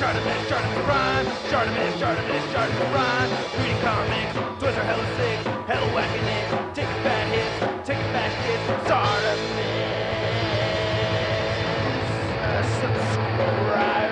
ShartimusPrime, ShartimusPrime. Reading comics, toys are hella sick, hella whacking it. Taking bad hits, taking back hits. Subscribe.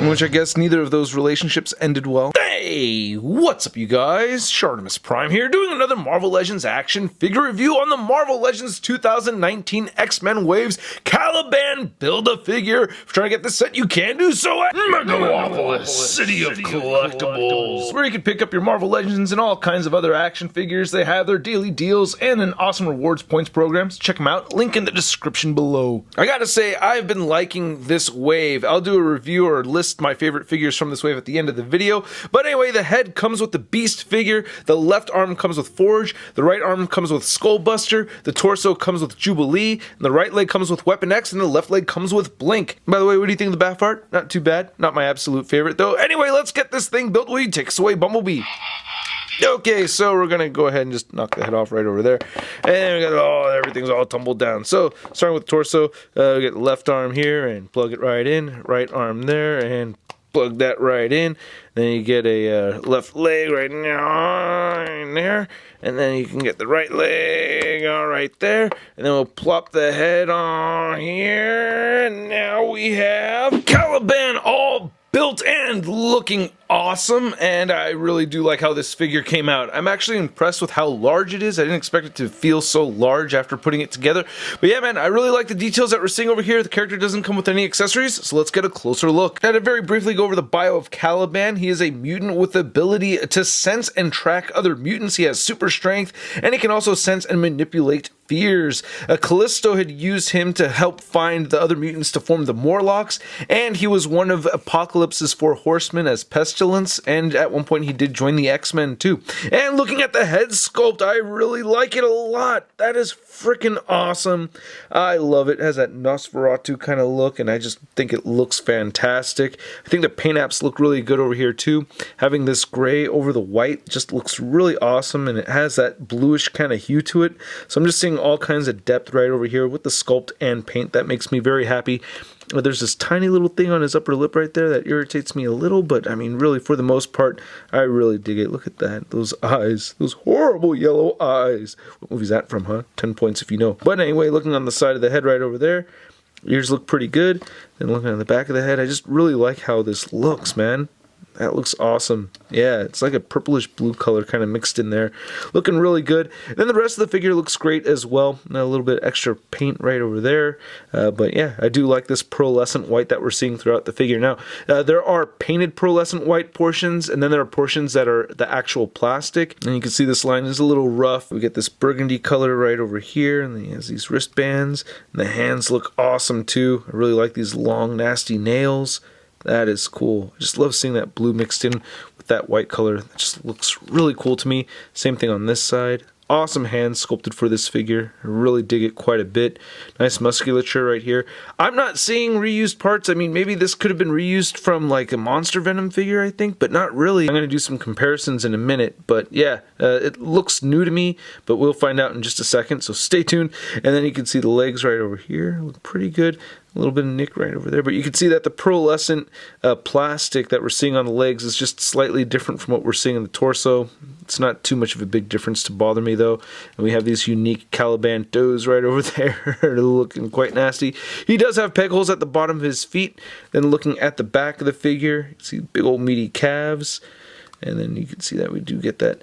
Which I guess neither of those relationships ended well. Hey, what's up you guys? ShartimusPrime here, doing another Marvel Legends action figure review on the Marvel Legends 2019 X-Men Waves Caliban Build-A-Figure. If you're trying to get this set, you can do so at Megalopolis, City of Collectibles, where you can pick up your Marvel Legends and all kinds of other action figures. They have their daily deals and an awesome rewards points programs. Check them out, link in the description below. I gotta say, I've been liking this wave. I'll do a review or list my favorite figures from this wave at the end of the video. But anyway, the head comes with the Beast figure, the left arm comes with Forge, the right arm comes with Skullbuster, the torso comes with Jubilee, and the right leg comes with Weapon X, and the left leg comes with Blink. By the way, what do you think of the BAF art? Not too bad. Not my absolute favorite though. Anyway, let's get this thing built while he takes away Bumblebee. Okay, so we're gonna go ahead and just knock the head off right over there, and we got everything's all tumbled down. So starting with the torso, we get the left arm here and plug it right in, right arm there and plug that right in. Then you get a left leg right now in there, and then you can get the right leg all right there, and then we'll plop the head on here, and now we have Caliban all built and looking awesome, and I really do like how this figure came out. I'm actually impressed with how large it is. I didn't expect it to feel so large after putting it together. But yeah, man, I really like the details that we're seeing over here. The character doesn't come with any accessories, so let's get a closer look. Now, to very briefly go over the bio of Caliban, he is a mutant with the ability to sense and track other mutants. He has super strength, and he can also sense and manipulate fears. Callisto had used him to help find the other mutants to form the Morlocks, and he was one of Apocalypse's 4 horsemen as Pestilence, and at one point he did join the X-Men too. And looking at the head sculpt, I really like it a lot. That is freaking awesome. I love it. It has that Nosferatu kind of look, and I just think it looks fantastic. I think the paint apps look really good over here too. Having this gray over the white just looks really awesome, and it has that bluish kind of hue to it. So I'm just seeing all kinds of depth right over here with the sculpt and paint. That makes me very happy. There's this tiny little thing on his upper lip right there that irritates me a little, but I mean, really, for the most part, I really dig it. Look at that. Those eyes. Those horrible yellow eyes. What movie's that from, huh? 10 points if you know. But anyway, looking on the side of the head right over there, ears look pretty good. Then looking on the back of the head, I just really like how this looks, man. That looks awesome. Yeah, it's like a purplish blue color kind of mixed in there. Looking really good. Then the rest of the figure looks great as well. A little bit extra paint right over there. But yeah, I do like this pearlescent white that we're seeing throughout the figure. Now, there are painted pearlescent white portions, and then there are portions that are the actual plastic. And you can see this line is a little rough. We get this burgundy color right over here, and then he has these wristbands. And the hands look awesome too. I really like these long, nasty nails. That is cool. I just love seeing that blue mixed in with that white color. It just looks really cool to me. Same thing on this side. Awesome hands sculpted for this figure. I really dig it quite a bit. Nice musculature right here. I'm not seeing reused parts. I mean, maybe this could have been reused from like a Monster Venom figure, I think, but not really. I'm going to do some comparisons in a minute, but yeah, it looks new to me, but we'll find out in just a second, so stay tuned. And then you can see the legs right over here. Look pretty good. A little bit of nick right over there, but you can see that the pearlescent plastic that we're seeing on the legs is just slightly different from what we're seeing in the torso. It's not too much of a big difference to bother me though. And we have these unique Caliban toes right over there. They're looking quite nasty. He does have peg holes at the bottom of his feet. Then looking at the back of the figure, you can see big old meaty calves. And then you can see that we do get that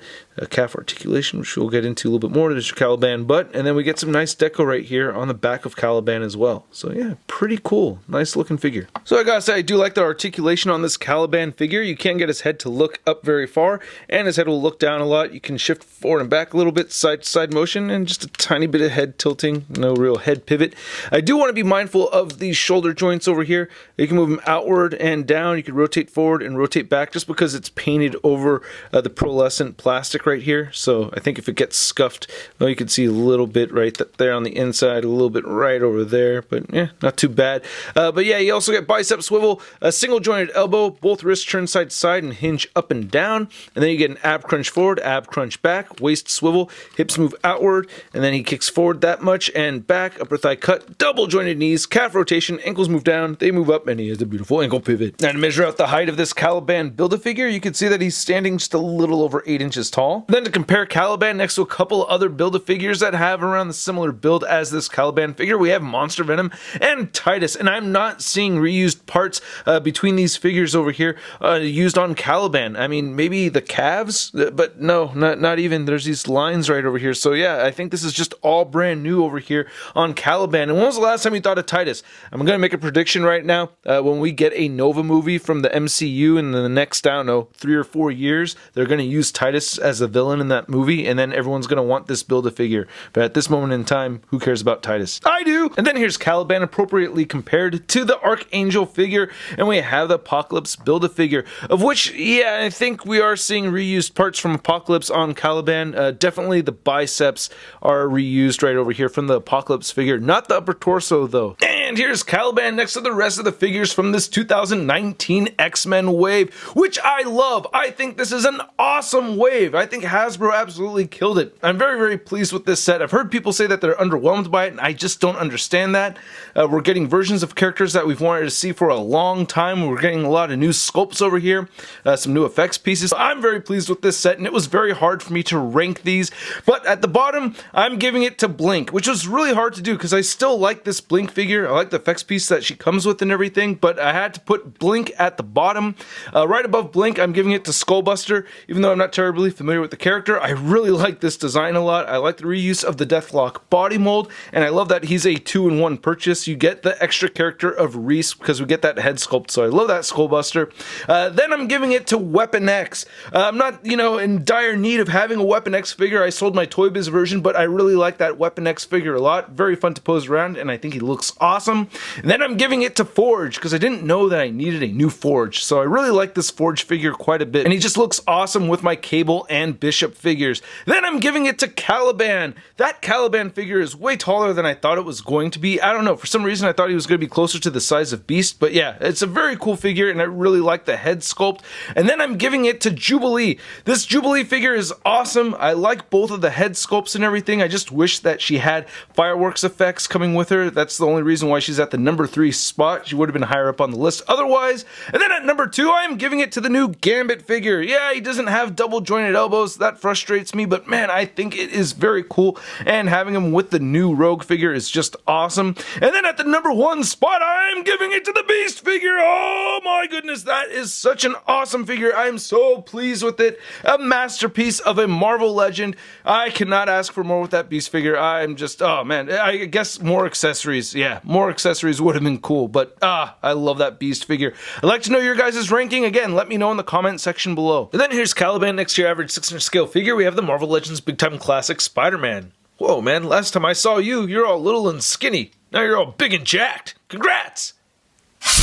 calf articulation, which we'll get into a little bit more. There's your Caliban butt, and then we get some nice deco right here on the back of Caliban as well. So yeah, pretty cool. Nice looking figure. So I gotta say, I do like the articulation on this Caliban figure. You can't get his head to look up very far, and his head will look down a lot. You can shift forward and back a little bit, side to side motion, and just a tiny bit of head tilting. No real head pivot. I do want to be mindful of these shoulder joints over here. You can move them outward and down. You can rotate forward and rotate back just because it's painted over the pearlescent plastic blank right here, so I think if it gets scuffed, well, you can see a little bit right there on the inside, a little bit right over there, but yeah, not too bad. But yeah, you also get bicep swivel, a single jointed elbow, both wrists turn side to side and hinge up and down, and then you get an ab crunch forward, ab crunch back, waist swivel, hips move outward, and then he kicks forward that much and back, upper thigh cut, double jointed knees, calf rotation, ankles move down, they move up, and he has a beautiful ankle pivot. Now to measure out the height of this Caliban Build-A-Figure, you can see that he's standing just a little over 8 inches tall. Then to compare Caliban next to a couple other Build-A-Figures that have around the similar build as this Caliban figure, we have Monster Venom and Titus, and I'm not seeing reused parts between these figures over here used on Caliban. I mean, maybe the calves, but no, not even. There's these lines right over here. So yeah, I think this is just all brand new over here on Caliban. And when was the last time you thought of Titus? I'm going to make a prediction right now. When we get a Nova movie from the MCU in the next, I don't know, 3 or 4 years, they're going to use Titus as a villain in that movie, and then everyone's going to want this Build-A-Figure. But at this moment in time, who cares about Titus? I do! And then here's Caliban appropriately compared to the Archangel figure, and we have the Apocalypse Build-A-Figure, of which, yeah, I think we are seeing reused parts from Apocalypse on Caliban. Definitely the biceps are reused right over here from the Apocalypse figure, not the upper torso though. And here's Caliban next to the rest of the figures from this 2019 X-Men wave, which I love. I think this is an awesome wave. I think Hasbro absolutely killed it. I'm very, very pleased with this set. I've heard people say that they're underwhelmed by it, and I just don't understand that. We're getting versions of characters that we've wanted to see for a long time. We're getting a lot of new sculpts over here, some new effects pieces. I'm very pleased with this set, and it was very hard for me to rank these, but at the bottom, I'm giving it to Blink, which was really hard to do because I still like this Blink figure. I like the effects piece that she comes with and everything, but I had to put Blink at the bottom. Right above Blink, I'm giving it to Skullbuster. Even though I'm not terribly familiar with the character, I really like this design a lot. I like the reuse of the Deathlock body mold, and I love that he's a 2-in-1 purchase. You get the extra character of Reese because we get that head sculpt, so I love that Skullbuster. Then I'm giving it to Weapon X. I'm not, in dire need of having a Weapon X figure. I sold my Toy Biz version, but I really like that Weapon X figure a lot. Very fun to pose around, and I think he looks awesome. And then I'm giving it to Forge because I didn't know that I needed a new Forge, so I really like this Forge figure quite a bit, and he just looks awesome with my Cable and Bishop figures. Then I'm giving it to Caliban. That Caliban figure is way taller than I thought it was going to be. I don't know, for some reason I thought he was going to be closer to the size of Beast, but yeah, it's a very cool figure, and I really like the head sculpt. And then I'm giving it to Jubilee. This Jubilee figure is awesome. I like both of the head sculpts and everything. I just wish that she had fireworks effects coming with her. That's the only reason why she's at the number 3 spot. She would have been higher up on the list otherwise. And then at number 2, I am giving it to the new Gambit figure. Yeah, he doesn't have double jointed elbows. That frustrates me, but man, I think it is very cool, and having him with the new Rogue figure is just awesome. And then at the number 1 spot, I'm giving it to the Beast figure. Oh my goodness, that is such an awesome figure. I am so pleased with it. A masterpiece of a Marvel legend. I cannot ask for more with that Beast figure. I'm just, oh man, I guess more accessories. Yeah, more accessories would have been cool, but I love that Beast figure. I'd like to know your guys' ranking. Again, let me know in the comment section below. And then here's Caliban next to your average 6-inch scale figure. We have the Marvel Legends Big Time Classic Spider-Man. Whoa man, last time I saw you, you're all little and skinny. Now you're all big and jacked. Congrats!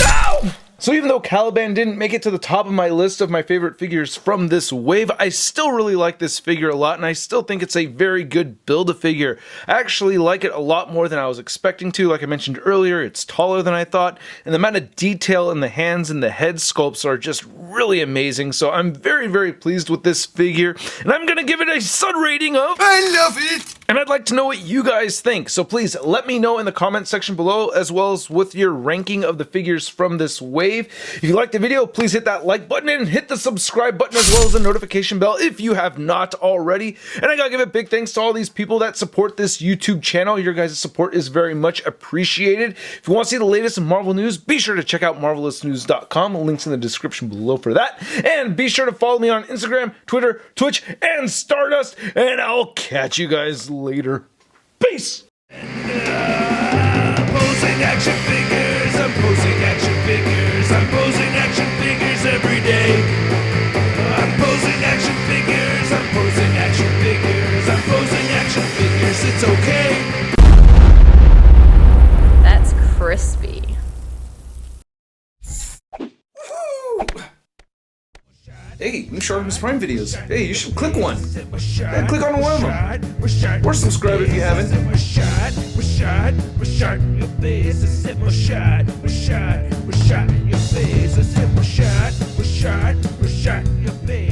Ow! So even though Caliban didn't make it to the top of my list of my favorite figures from this wave, I still really like this figure a lot, and I still think it's a very good Build-A-Figure. I actually like it a lot more than I was expecting to. Like I mentioned earlier, it's taller than I thought, and the amount of detail in the hands and the head sculpts are just really amazing. So I'm very, very pleased with this figure, and I'm gonna give it a Sun rating of I love it! And I'd like to know what you guys think, so please let me know in the comment section below, as well as with your ranking of the figures from this wave. If you liked the video, please hit that like button and hit the subscribe button as well as the notification bell if you have not already. And I gotta give a big thanks to all these people that support this YouTube channel. Your guys' support is very much appreciated. If you want to see the latest in Marvel news, be sure to check out marvelousnews.com. Links in the description below for that. And be sure to follow me on Instagram, Twitter, Twitch, and Stardust. And I'll catch you guys later. Peace! Posing action figures, I'm posing action figures, I'm posing action figures every day. I'm posing action figures, I'm posing action figures, I'm posing action figures, it's okay. That's crispy. Hey, I'm sure Shartimus Prime videos. Hey, you should click one. Yeah, click on one of them. Or subscribe if you haven't. Your face.